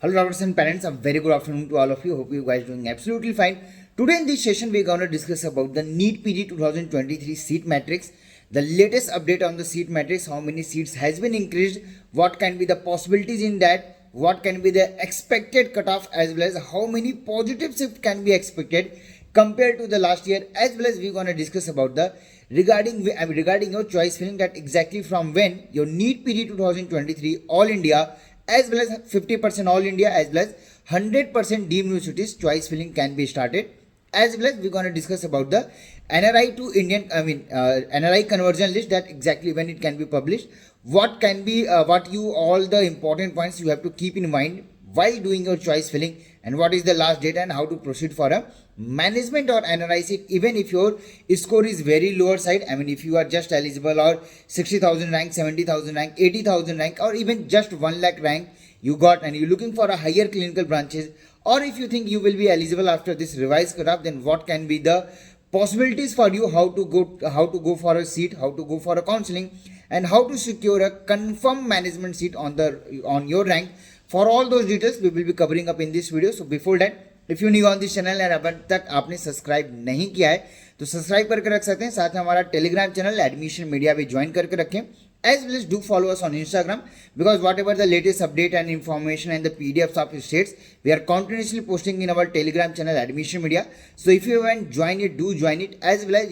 Hello doctors and parents, a very good afternoon to all of you. Hope you guys doing absolutely fine. Today in this session we're going to discuss about the NEET PG 2023 seat matrix, the latest update on the seat matrix, how many seats has been increased, what can be the possibilities in that, what can be the expected cutoff, as well as how many positive shifts can be expected compared to the last year, as well as we're going to discuss about the regarding your choice filling, that exactly from when your NEET PG 2023 All India as well as 50% All India as well as 100% deemed universities choice filling can be started, as well as we're going to discuss about the NRI to Indian NRI conversion list, that exactly when it can be published, what can be all the important points you have to keep in mind while doing your choice filling, and what is the last date and how to proceed for a management or NRI seat even if your score is very lower side. I mean, if you are just eligible or 60,000 rank, 70,000 rank, 80,000 rank, or even just 1 lakh rank you got and you're looking for a higher clinical branches, or if you think you will be eligible after this revised cutoff, then what can be the possibilities for you, how to go for a seat, how to go for a counseling, and how to secure a confirmed management seat on your rank. For all those details we will be covering up in this video. So before that, if you new on this channel and अब तक आपने subscribe नहीं किया है तो subscribe करके रख सकते हैं, साथ में हमारा टेलीग्राम चैनल एडमिशन मीडिया भी ज्वाइन करके रखें, as well as do follow us on Instagram, because whatever the latest update and information and the PDFs of states we are continuously posting in our telegram channel admission media. So if you haven't joined it, do join it, as well as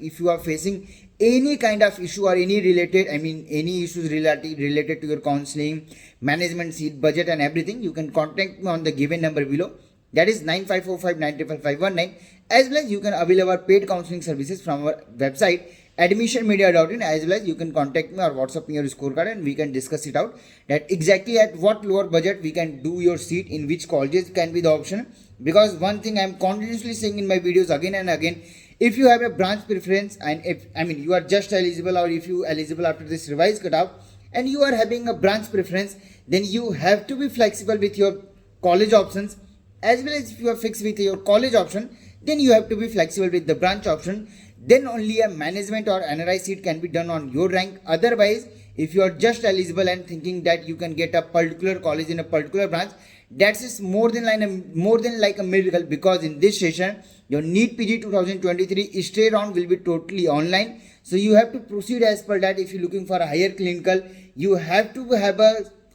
if you are facing any kind of issue or any issues related to your counseling, management seat, budget and everything, you can contact me on the given number below, that is 9545955519, as well as you can avail our paid counseling services from our website admissionmedia.in, as well as you can contact me or WhatsApp me your scorecard and we can discuss it out, that exactly at what lower budget we can do your seat, in which colleges can be the option. Because one thing I am continuously saying in my videos again and again, if you have a branch preference and if you are just eligible, or if you eligible after this revised cutoff and you are having a branch preference, then you have to be flexible with your college options, as well as if you are fixed with your college option, then you have to be flexible with the branch option. Then only a management or NRI seat can be done on your rank. Otherwise, if you are just eligible and thinking that you can get a particular college in a particular branch, that's more than like a miracle, because in this session your NEET PG 2023 stay round will be totally online. So you have to proceed as per that. If you're looking for a higher clinical, you have to have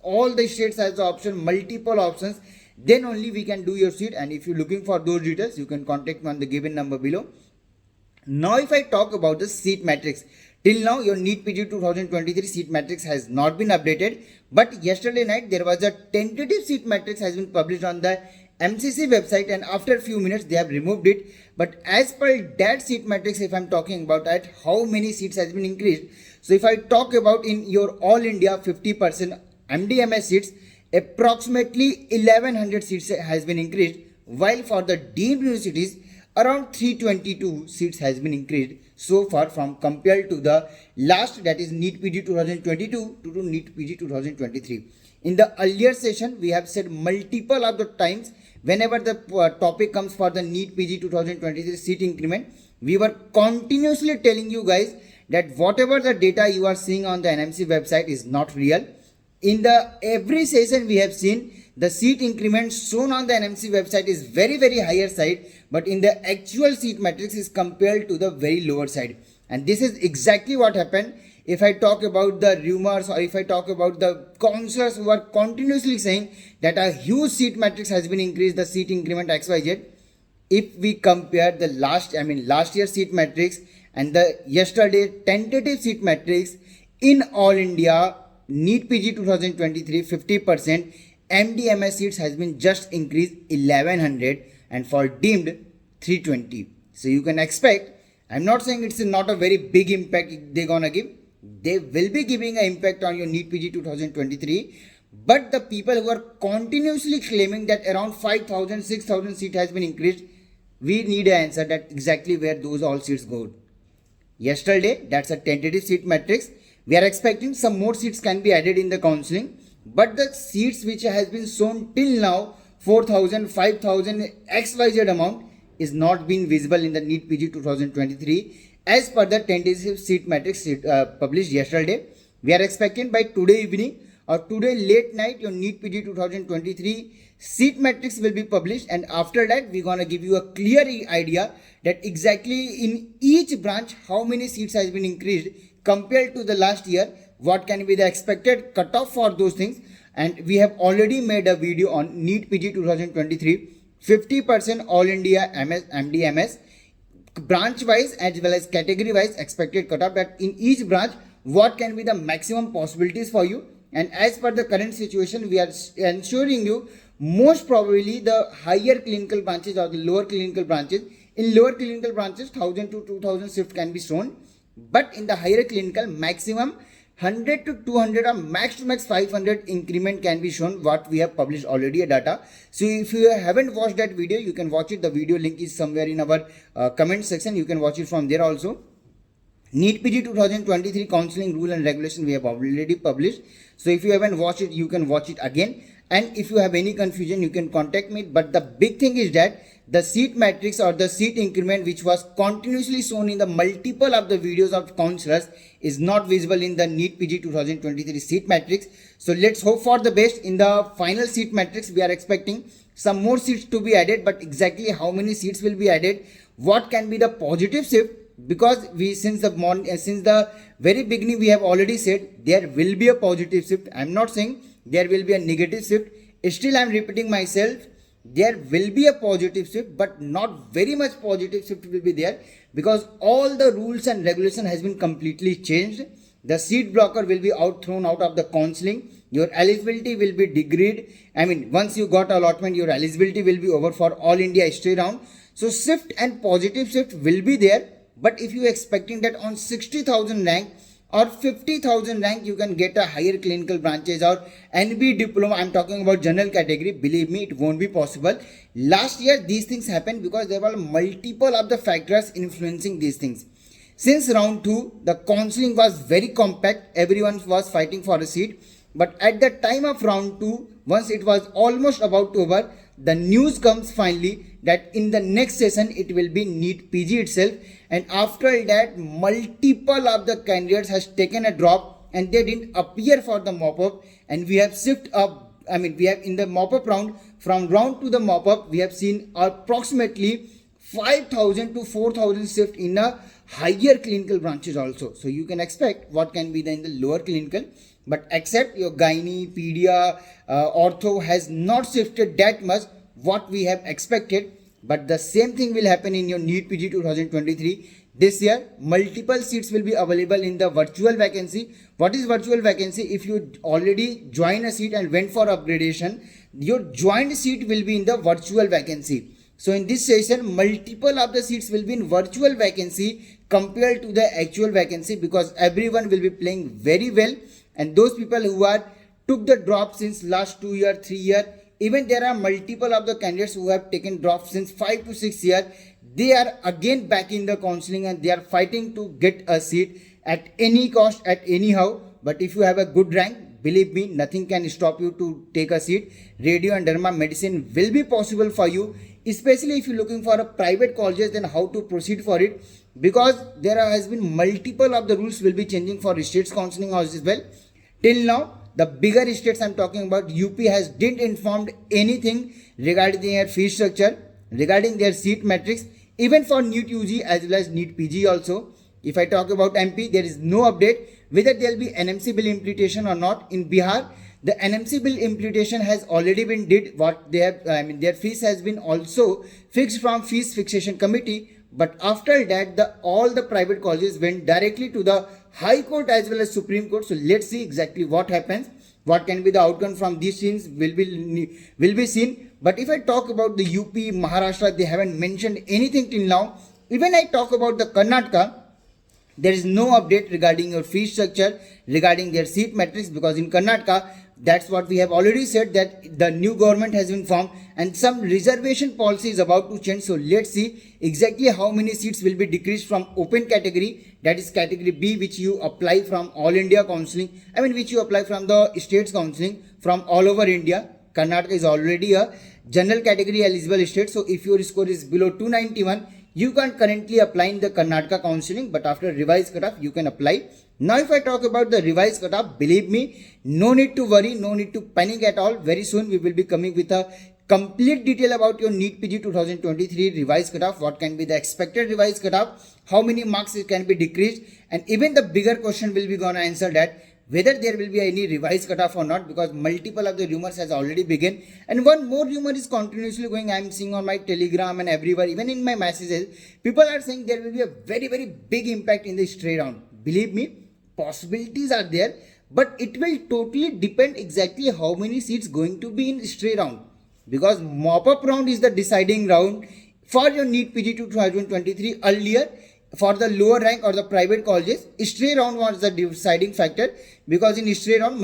all the states as the option, multiple options, then only we can do your seat. And if you're looking for those details, you can contact me on the given number below. Now if I talk about the seat matrix, till now your NEET PG 2023 seat matrix has not been updated, but yesterday night there was a tentative seat matrix has been published on the MCC website, and after a few minutes they have removed it. But as per that seat matrix, if I'm talking about that, how many seats has been increased. So if I talk about in your All India 50% MDMS seats, approximately 1100 seats has been increased, while for the deemed universities around 322 seats has been increased so far from compared to the last, that is NEET PG 2022 to NEET PG 2023. In the earlier session we have said multiple of the times, whenever the topic comes for the NEET PG 2023 seat increment, we were continuously telling you guys that whatever the data you are seeing on the NMC website is not real. In the every session we have seen the seat increment shown on the NMC website is very higher side, but in the actual seat matrix is compared to the very lower side. And this is exactly what happened. If I talk about the rumors, or if I talk about the counselors who are continuously saying that a huge seat matrix has been increased, the seat increment XYZ, if we compare the last year seat matrix and the yesterday tentative seat matrix, in All India NEET PG 2023 50% MDMS seats has been just increased 1100, and for deemed 320. So you can expect, I'm not saying it's not a very big impact they're gonna give, they will be giving an impact on your NEET PG 2023, but the people who are continuously claiming that around 5000 6000 seat has been increased, we need an answer that exactly where those all seats go. Yesterday, that's a tentative seat matrix, we are expecting some more seats can be added in the counseling, but the seats which has been shown till now 4000 5000 XYZ amount is not being visible in the NEET PG 2023 as per the tentative seat matrix published yesterday. We are expecting by today evening or today late night your NEET PG 2023 seat matrix will be published, and after that we're gonna give you a clear idea that exactly in each branch how many seats has been increased compared to the last year, what can be the expected cutoff for those things. And we have already made a video on NEET PG 2023 50% all India MDMS branch wise as well as category wise expected cutoff, that in each branch what can be the maximum possibilities for you. And as per the current situation, we are ensuring you most probably the higher clinical branches or the lower clinical branches. In lower clinical branches 1000 to 2000 shift can be shown, but in the higher clinical maximum 100 to 200 or max to max 500 increment can be shown, what we have published already a data. So if you haven't watched that video, you can watch it. The video link is somewhere in our comment section. You can watch it from there also. NEET PG 2023 counseling rule and regulation we have already published. So if you haven't watched it, you can watch it again. And if you have any confusion, you can contact me. But the big thing is that the seat matrix or the seat increment which was continuously shown in the multiple of the videos of counselors is not visible in the NEET PG 2023 seat matrix. So let's hope for the best. In the final seat matrix, we are expecting some more seats to be added, but exactly how many seats will be added, what can be the positive shift, because we since the very beginning we have already said there will be a positive shift. I'm not saying there will be a negative shift. Still I'm repeating myself, there will be a positive shift, but not very much positive shift will be there, because all the rules and regulation has been completely changed. The seat blocker will be thrown out of the counseling. Your eligibility will be degraded. I mean, once you got allotment, your eligibility will be over for all India straight round. So shift and positive shift will be there. But if you are expecting that on 60,000 rank or 50,000 rank you can get a higher clinical branches or NB diploma, I'm talking about general category, believe me, it won't be possible. Last year these things happened because there were multiple of the factors influencing these things. Since round 2, the counseling was very compact, everyone was fighting for a seat. But at the time of round 2, once it was almost about to over, the news comes finally that in the next session it will be NEET PG itself, and after that multiple of the candidates has taken a drop and they didn't appear for the mop-up, and we have shift up. I mean, we have in the mop-up round, from round to the mop-up, we have seen approximately 5,000 to 4,000 shift in a higher clinical branches also. So you can expect what can be in the lower clinical, but except your gynae, pedia, ortho has not shifted that much what we have expected. But the same thing will happen in your NEET PG 2023. This year, multiple seats will be available in the virtual vacancy. What is virtual vacancy? If you already join a seat and went for upgradation, your joined seat will be in the virtual vacancy. So in this session, multiple of the seats will be in virtual vacancy compared to the actual vacancy, because everyone will be playing very well. And those people who are took the drop since last 2 year, 3 year, even there are multiple of the candidates who have taken drops since 5 to 6 years. They are again back in the counseling and they are fighting to get a seat at any cost, at anyhow. But if you have a good rank, believe me, nothing can stop you to take a seat. Radio and derma medicine will be possible for you, especially if you're looking for a private colleges, then how to proceed for it, because there has been multiple of the rules will be changing for states counseling as well. Till now, the bigger states I'm talking about, UP didn't informed anything regarding their fee structure, regarding their seat matrix, even for NEET UG as well as NEET PG also. If I talk about MP, there is no update whether there will be NMC bill implementation or not. In Bihar, the NMC bill implementation has already been did. What they have, their fees has been also fixed from fees fixation committee. But after that, all the private colleges went directly to the High Court as well as Supreme Court. So let's see exactly what happens. What can be the outcome from these scenes will be seen. But if I talk about the UP, Maharashtra, they haven't mentioned anything till now. Even I talk about the Karnataka, there is no update regarding your fee structure, regarding their seat matrix, because in Karnataka, that's what we have already said, that the new government has been formed and some reservation policy is about to change. So let's see exactly how many seats will be decreased from open category, that is category B, which you apply from all India counseling, which you apply from the states counseling from all over India. Karnataka is already a general category eligible state. So if your score is below 291, you can currently apply in the Karnataka counseling, but after revised cutoff, you can apply. Now if I talk about the revised cutoff, believe me, no need to worry, no need to panic at all. Very soon we will be coming with a complete detail about your NEET PG 2023 revised cutoff, what can be the expected revised cutoff, how many marks it can be decreased, and even the bigger question will be gonna answer that whether there will be any revised cutoff or not, because multiple of the rumors has already begun, and one more rumor is continuously going. I am seeing on my Telegram and everywhere, even in my messages, people are saying there will be a very big impact in the straight round. Believe me, possibilities are there, but it will totally depend exactly how many seats going to be in straight round, because mop-up round is the deciding round for your NEET PG 2023. Earlier, for the lower rank or the private colleges, straight round was the deciding factor, because in straight round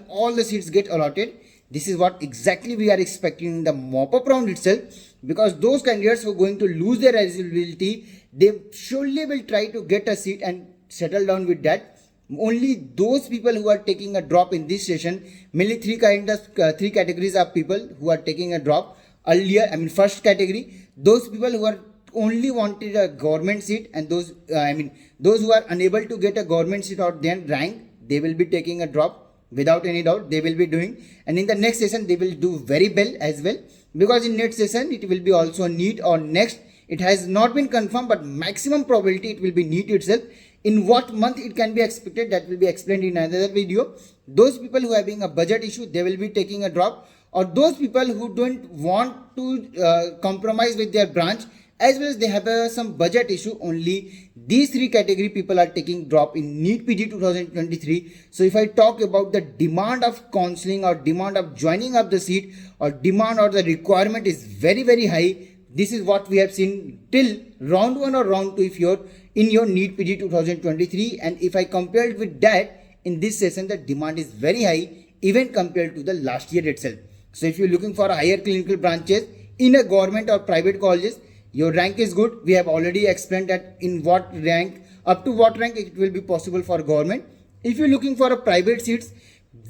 all the seats get allotted. This is what exactly we are expecting in the mop-up round itself, because those candidates who are going to lose their eligibility, they surely will try to get a seat and settle down with that. Only those people who are taking a drop in this session, mainly three categories of people who are taking a drop earlier. First category, those people who are only wanted a government seat, and those who are unable to get a government seat or their rank, they will be taking a drop without any doubt. They will be doing, and in the next session they will do very well as well, because in next session it will be also NEET or next. It has not been confirmed, but maximum probability it will be NEET itself. In what month it can be expected, that will be explained in another video. Those people who are having a budget issue, they will be taking a drop, or those people who don't want to compromise with their branch, as well as they have some budget issue, only these three category people are taking drop in NEET PG 2023. So if I talk about the demand of counseling or demand of joining up the seat, or demand or the requirement is very high. This is what we have seen till round 1 or round 2 if you're in your NEET PG 2023, and if I compare it with that, in this session the demand is very high even compared to the last year itself. So if you're looking for a higher clinical branches in a government or private colleges, your rank is good. We have already explained that in what rank, up to what rank it will be possible for government. If you're looking for a private seats,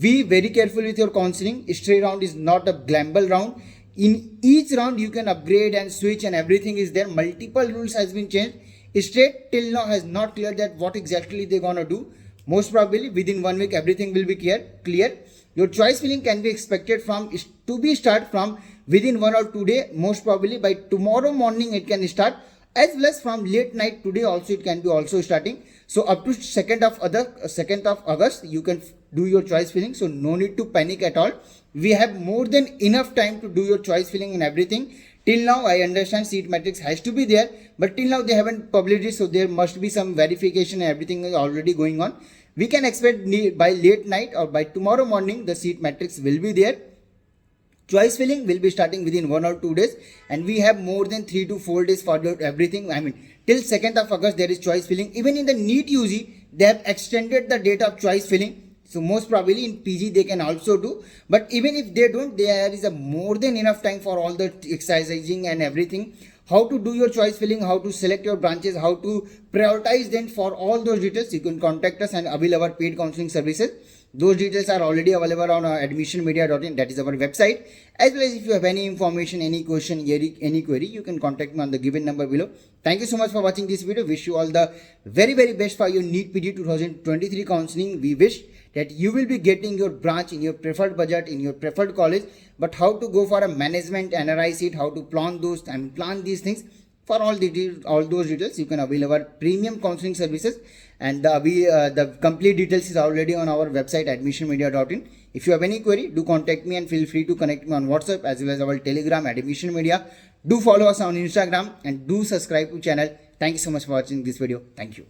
be very careful with your counseling. Straight round is not a gamble round. In each round you can upgrade and switch, and everything is there. Multiple rules has been changed. Straight till now has not cleared that what exactly they're gonna do. Most probably within 1 week everything will be clear. Your choice filling can be expected to be start from within 1 or 2 days. Most probably by tomorrow morning it can start, as well as from late night today also it can be also starting. So up to 2nd of August you can do your choice filling. So no need to panic at all. We have more than enough time to do your choice filling and everything. Till now I understand seat matrix has to be there, but till now they haven't published it, so there must be some verification and everything is already going on. We can expect by late night or by tomorrow morning the seat matrix will be there. Choice filling will be starting within 1 or 2 days, and we have more than 3 to 4 days for everything. Till 2nd of August there is choice filling. Even in the NEET UG they have extended the date of choice filling. So most probably in PG they can also do, but even if they don't, there is a more than enough time for all the exercising and everything. How to do your choice filling, how to select your branches, how to prioritize them. For all those details you can contact us and avail our paid counseling services. Those details are already available on admissionmedia.in, that is our website. As well as if you have any information, any question, any query, you can contact me on the given number below. Thank you so much for watching this video. Wish you all the very best for your NEET PG 2023 counseling. We wish that you will be getting your branch in your preferred budget, in your preferred college, but how to go for a management NRI seat, how to plan these things. For all those details you can avail our premium counseling services, and the complete details is already on our website admissionmedia.in. If you have any query, do contact me and feel free to connect me on WhatsApp as well as our Telegram Admission Media. Do follow us on Instagram and do subscribe to channel. Thank you so much for watching this video. Thank you.